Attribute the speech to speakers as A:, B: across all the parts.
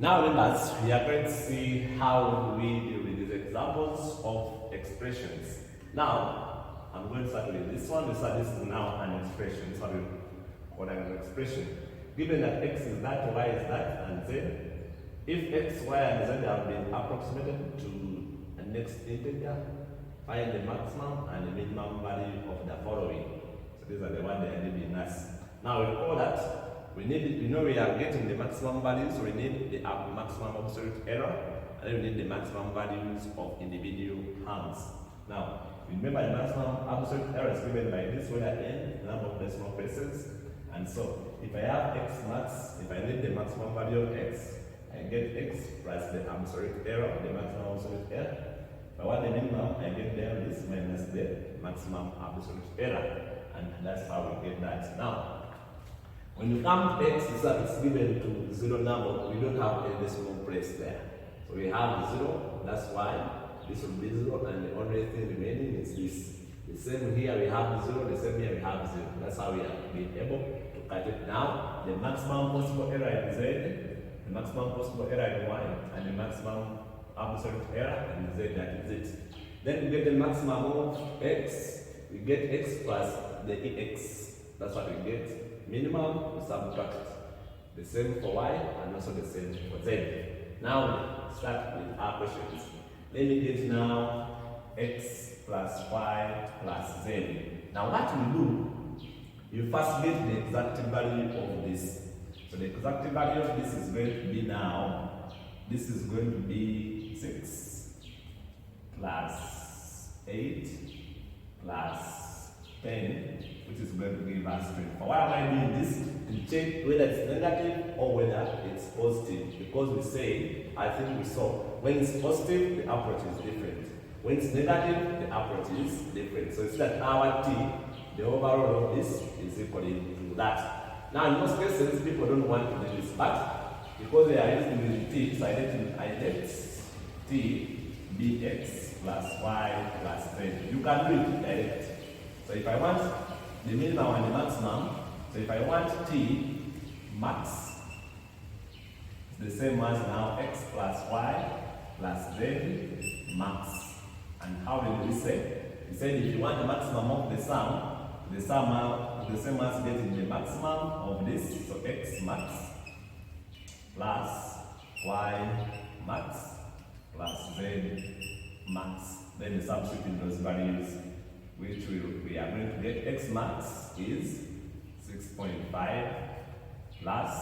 A: Now members, we are going to see how we deal with these examples of expressions. Now, I'm going to start with this one. This is now an expression. This one we call an expression. Given that x is that, y is that, and z, if x, y, and z have been approximated to the next integer, find the maximum and the minimum value of the following. So these are the ones they are giving us. Now we call that. We know we are getting the maximum values, so we need the maximum absolute error, and then we need the maximum values of individual terms. Now, remember the maximum absolute error is given by this, where n, number of decimal places, and so if I have x max, if I need the maximum value of x, I get x plus the absolute error, the maximum absolute error. If I want the minimum, I get there this minus the maximum absolute error, and that's how we get that. Now, when you come to x, it's given to zero number, we don't have a decimal place there. So we have 0, that's why this will be 0, and the only thing remaining is this. The same here we have 0, the same here we have 0. That's how we are being able to cut it down. The maximum possible error in z, the maximum possible error in y, and the maximum absolute error in z, that is it. Then we get the maximum of x, we get x plus the ex, that's what we get. Minimum, we subtract. The same for y and also the same for z. Now we start with our questions. Let me get now x plus y plus z. Now what we do, you first get the exact value of this. So the exact value of this is going to be now, this is going to be 6 plus 8 plus 10, which is going to give us 24. Why am I doing this? To check whether it's negative or whether it's positive. Because we say, I think we saw, when it's positive, the approach is different. When it's negative, the approach is different. So it's that our t, the overall of this, is equal to that. Now, in most cases, people don't want to do this, but because they are using the t, so I let t be x plus y plus z. You can do it direct. So if I want the minimum and the maximum, so if I want t max, it's the same as now x plus y plus z max. And how did we say? We said if you want the maximum of the sum is the same as getting the maximum of this, so x max plus y max plus z max. Then you substitute in those values, which we are going to get. X max is 6.5 plus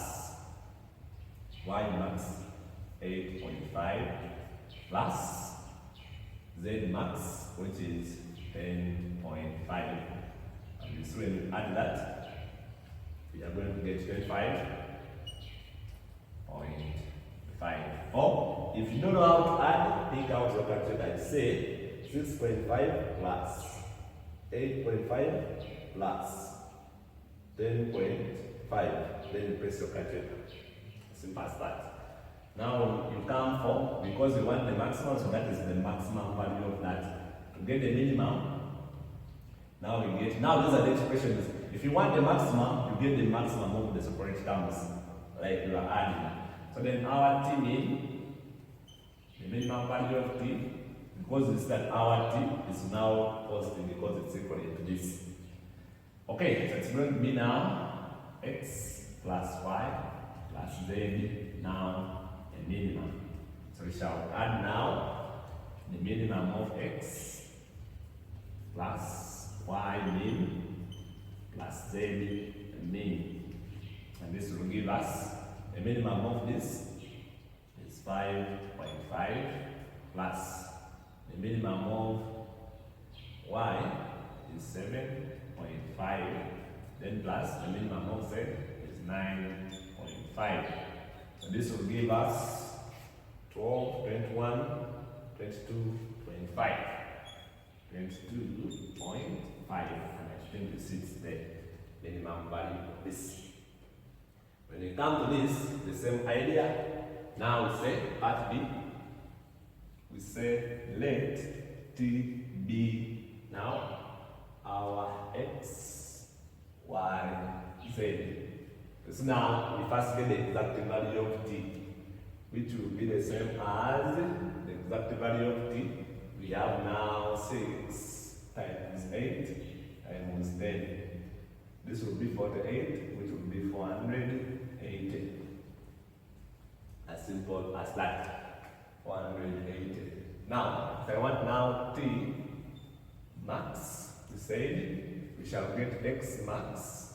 A: y max 8.5 plus z max, which is 10.5. And this, when we add that, we are going to get 25.5. Or if you don't know how to add, take out your calculator and say 6.5 plus 8.5 plus 10.5. Then you press your calculator. Simple as that. Now you come for, because you want the maximum, so that is the maximum value of that. To get the minimum, now we get, now these are the expressions. If you want the maximum, you get the maximum of the separate terms, like you are adding. So then our t mean, the minimum value of t, because it's that our t is now positive because it's equal to this. Okay, so it's going to be now x plus y plus z, now a minimum. So we shall add now the minimum of x plus y min plus z min. And this will give us the minimum of this is 5.5 plus the minimum of y is 7.5, then plus the minimum of z is 9.5. So this will give us 12, 21, 22, 25. 22.5, and I think this is the minimum value of this. When you come to this, the same idea. Now we say part B. We say let t be now our x, y, z. So now we first get the exact value of t. which will be the same as the exact value of t. We have now 6 times 8 times 10. This will be 48, which will be 480. As simple as that. 480. Now, if I want now t max, we said we shall get x max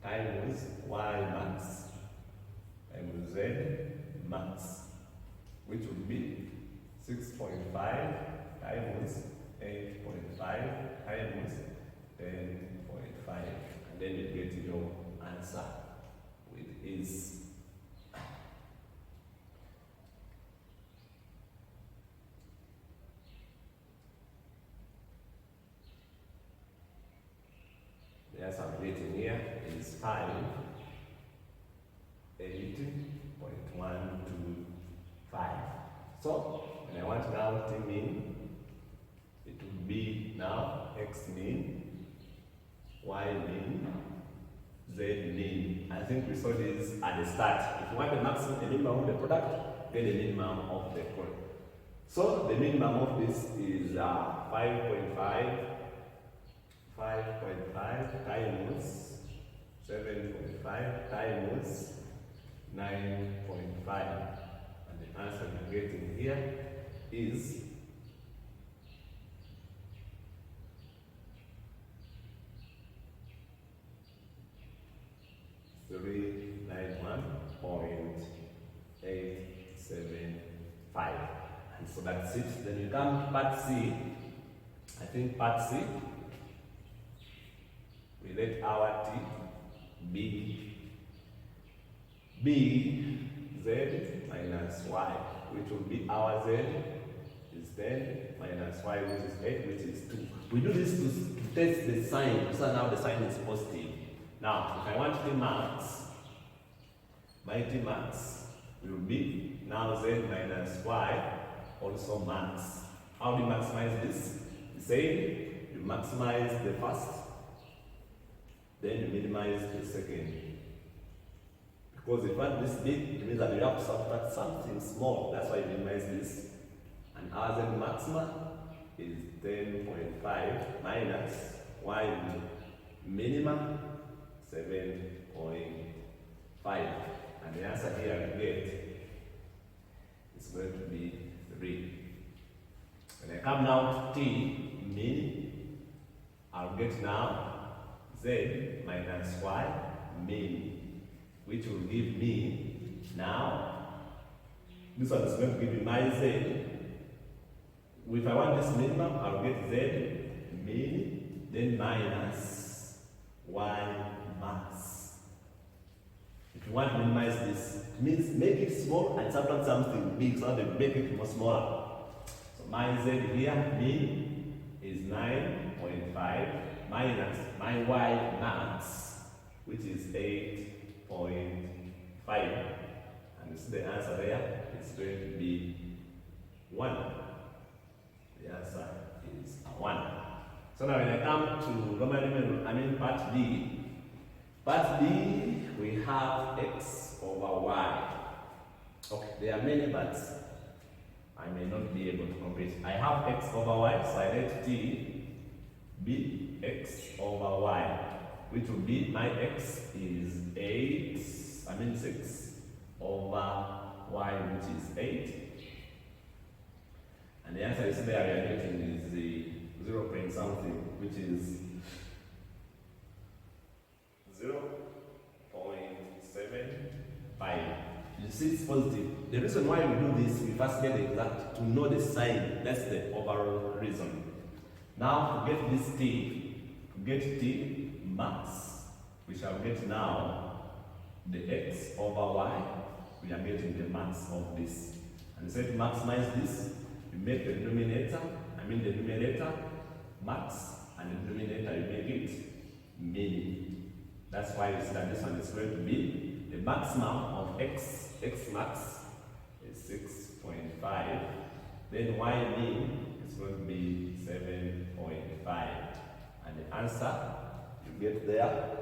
A: times y max times z max, which would be 6.5 times 8.5 times 10.5, and then you get your answer with ease. The answer I'm getting here is 5, 8.125. So when I want now t mean, it will be now x mean, y mean, z mean. I think we saw this at the start. If you want the maximum, the minimum of the product, get the minimum of the product. So the minimum of this is 5.5 times 7.5 times 9.5, and the answer we're getting here is 391.875. And so that's it. Then you come to part C. I think part C, we let our t be z minus y, which will be our z is 10 minus y, which is 8, which is 2. We do this to test the sign, so now the sign is positive. Now, if I want t max, my t max will be now z minus y, also max. How do you maximize this? You say you maximize the first, then you minimize the second. Because if you want this big, it means that you have to subtract something small. That's why you minimize this. And our z maxima is 10.5 minus y minimum 7.5. And the answer here we get is going to be 3. When I come now to t mean, I'll get now z minus y mean, which will give me now, this one is going to give me my z. If I want this minimum, I'll get z mean, then minus y max. If you want to minimize this, it means make it small and subtract something big so that make it more smaller. So my z here mean is 9.5 minus my y max, which is 8.5. And you see the answer there is going to be 1. The answer is 1. So now when I come to part D. Part D, we have x over y. Okay, there are many, but I may not be able to complete. I have x over y, so I let t be x over y, which will be my x is 6 over y, which is 8. And the answer is there we are getting is the 0 point something, which is 0.75. You see it's positive. The reason why we do this, we first get the exact to know the sign. That's the overall reason. Now to get this t, to get t max, we shall get now the x over y. We are getting the max of this. And so to maximize this, you make the numerator max, and the denominator you make it mean. That's why you see that this one is going to be the maximum of x max is 6.5. Then y mean is going to be 7.5. And the answer you get there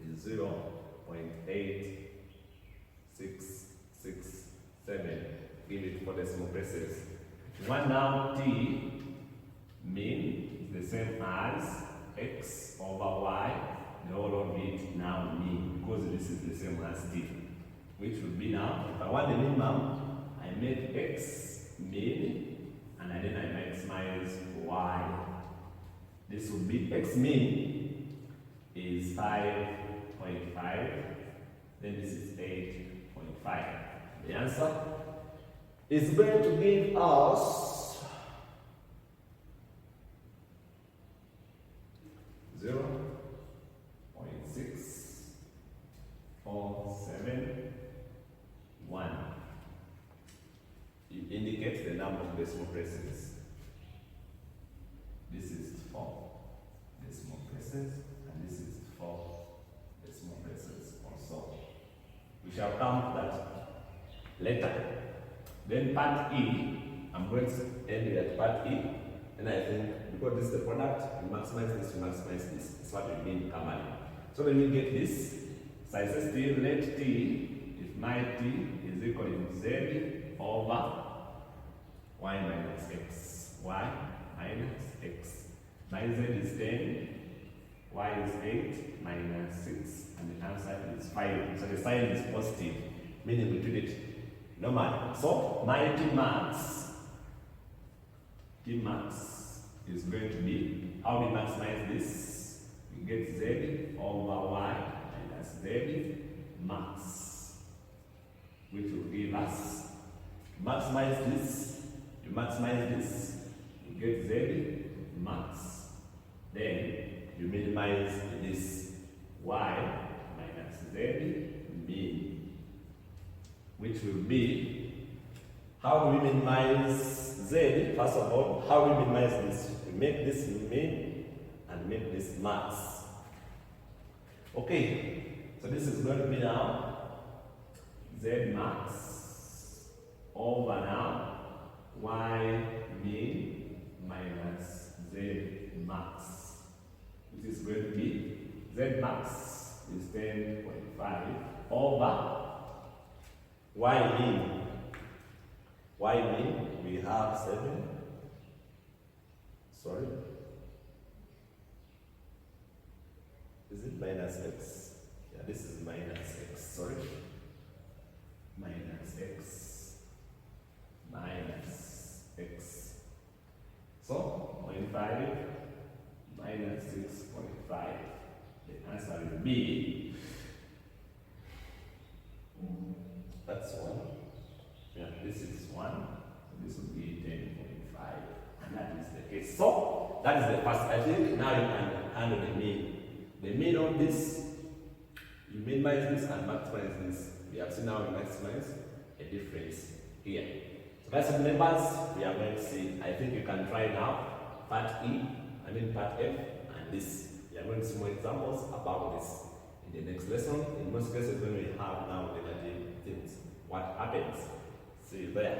A: is 0.75. 0.8667. Give it 4 decimal places. If you want now t, mean is the same as x over y, the whole of it now mean, because this is the same as t, which will be now, if I want the minimum, I make x mean, and then I maximize y. This will be x mean is 5.5, then this is 8.5. The answer is going to give us 0.6471. It indicates the number of decimal places. This is 4 decimal places, and this is 4 decimal places also. We shall count that later. Then part E, I'm going to end it at part E, and I think because this is the product, you maximize this, you maximize this. That's what we mean normally. So when we get this, so I say still let t, if my t is equal to z over y minus x. Y minus x. My z is 10, y is 8 minus 6, and the answer is 5. So the sign is positive, meaning we treat it normal. So my t max is going to be, how we maximize this? We get z over y minus z max, which will give us, maximize this, you maximize this, you get z max. Then you minimize this y minus z mean, which will be, how do we minimize z? First of all, how do we minimize this? We make this mean and make this max. Okay, so this is going to be now z max over now y mean minus z max, which is going to be z max is 10.5 over y mean. Y mean we have 7. Sorry. Is it minus x? Yeah, this is minus x. Sorry. Minus x. Minus x. So 0.5 minus 6.5. The answer will be, that's 1. Yeah, this is 1. So this will be 10.5. And that is the case. So that is the first. I think now you can handle the mean. The mean of this, you minimize this and maximize this. We have seen now we maximize a difference here. So that's the numbers we are going to see. I think you can try now part E, part F, and this. We are going to see more examples about this in the next lesson. In most cases, when we have now the negative things, what happens? See you there.